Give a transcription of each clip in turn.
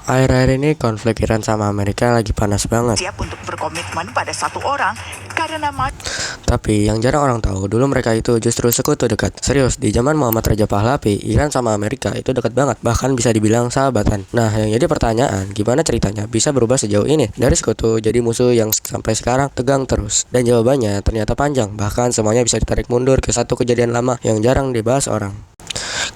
Akhir-akhir ini konflik Iran sama Amerika lagi panas banget. Siap untuk berkomitmen pada satu orang karena Tapi yang jarang orang tahu, dulu mereka itu justru sekutu dekat. Serius, di zaman Muhammad Raja Pahlavi, Iran sama Amerika itu dekat banget, bahkan bisa dibilang sahabatan. Nah, yang jadi pertanyaan, gimana ceritanya bisa berubah sejauh ini? Dari sekutu jadi musuh yang sampai sekarang tegang terus. Dan jawabannya ternyata panjang, bahkan semuanya bisa ditarik mundur ke satu kejadian lama yang jarang dibahas orang.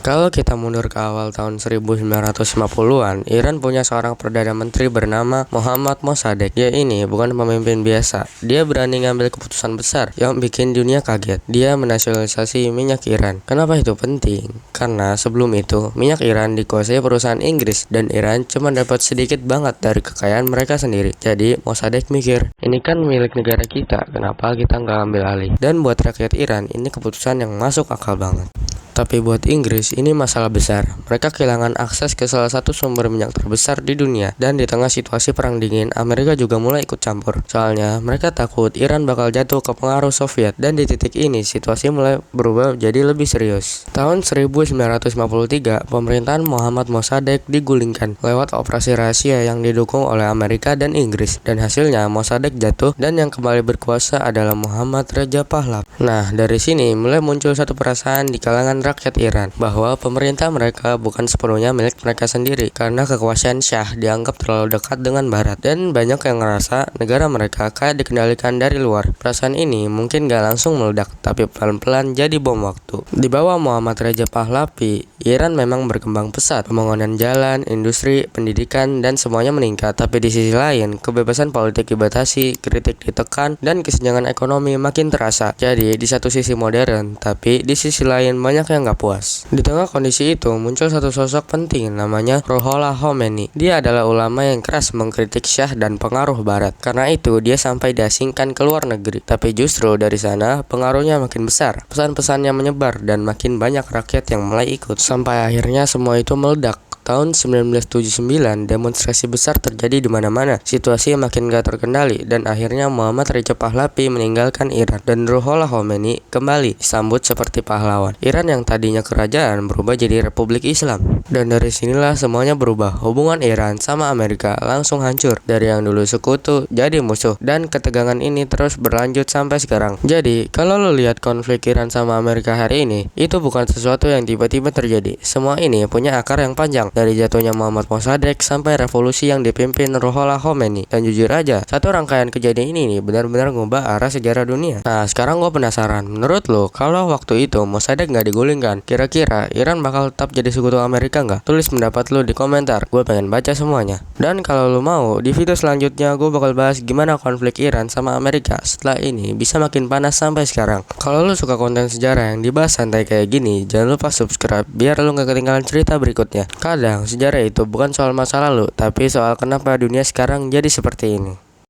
Kalau kita mundur ke awal tahun 1950-an, Iran punya seorang Perdana Menteri bernama Mohammad Mossadegh. Dia ini bukan pemimpin biasa. Dia berani ngambil keputusan besar yang bikin dunia kaget. Dia menasionalisasi minyak Iran. Kenapa itu penting? Karena sebelum itu, minyak Iran dikuasai perusahaan Inggris dan Iran cuma dapat sedikit banget dari kekayaan mereka sendiri. Jadi Mossadegh mikir, ini kan milik negara kita, kenapa kita nggak ambil alih? Dan buat rakyat Iran, ini keputusan yang masuk akal banget. Tapi buat Inggris, ini masalah besar. Mereka kehilangan akses ke salah satu sumber minyak terbesar di dunia. Dan di tengah situasi perang dingin, Amerika juga mulai ikut campur. Soalnya, mereka takut Iran bakal jatuh ke pengaruh Soviet. Dan di titik ini, situasi mulai berubah jadi lebih serius. Tahun 1953, pemerintahan Mohammad Mossadegh digulingkan lewat operasi rahasia yang didukung oleh Amerika dan Inggris. Dan hasilnya, Mossadegh jatuh dan yang kembali berkuasa adalah Muhammad Raja Pahlavi. Nah, dari sini mulai muncul satu perasaan di kalangan rakyat Iran bahwa pemerintah mereka bukan sepenuhnya milik mereka sendiri karena kekuasaan Syah dianggap terlalu dekat dengan Barat dan banyak yang ngerasa negara mereka kayak dikendalikan dari luar. Perasaan ini mungkin gak langsung meledak tapi pelan-pelan jadi bom waktu. Di bawah Muhammad Raja Pahlavi, Iran memang berkembang pesat. Pembangunan jalan, industri, pendidikan dan semuanya meningkat. Tapi di sisi lain, kebebasan politik dibatasi, kritik ditekan dan kesenjangan ekonomi makin terasa. Jadi di satu sisi modern, tapi di sisi lain banyak yang gak puas. Di tengah kondisi itu muncul satu sosok penting namanya Ruhollah Khomeini. Dia adalah ulama yang keras mengkritik Syah dan pengaruh Barat. Karena itu dia sampai diasingkan ke luar negeri. Tapi justru dari sana pengaruhnya makin besar. Pesan-pesannya menyebar dan makin banyak rakyat yang mulai ikut. Sampai akhirnya semua itu meledak. Tahun 1979, demonstrasi besar terjadi di mana-mana. Situasi makin gak terkendali dan akhirnya Muhammad Raja Pahlavi meninggalkan Iran dan Ruhollah Khomeini kembali disambut seperti pahlawan. Iran yang tadinya kerajaan berubah jadi Republik Islam. Dan dari sinilah semuanya berubah. Hubungan Iran sama Amerika langsung hancur. Dari yang dulu sekutu jadi musuh dan ketegangan ini terus berlanjut sampai sekarang. Jadi, kalau lo lihat konflik Iran sama Amerika hari ini, itu bukan sesuatu yang tiba-tiba terjadi. Semua ini punya akar yang panjang. Dari jatuhnya Muhammad Mossadegh sampai revolusi yang dipimpin Ruhollah Khomeini. Dan jujur aja, satu rangkaian kejadian ini nih benar-benar ngubah arah sejarah dunia. Nah, sekarang gue penasaran, menurut lo, kalau waktu itu Mossadegh nggak digulingkan, kira-kira Iran bakal tetap jadi sekutu Amerika nggak? Tulis pendapat lo di komentar, gue pengen baca semuanya. Dan kalau lo mau, di video selanjutnya gue bakal bahas gimana konflik Iran sama Amerika setelah ini bisa makin panas sampai sekarang. Kalau lo suka konten sejarah yang dibahas santai kayak gini, jangan lupa subscribe biar lo nggak ketinggalan cerita berikutnya. Kadang sejarah itu bukan soal masa lalu, tapi soal kenapa dunia sekarang jadi seperti ini.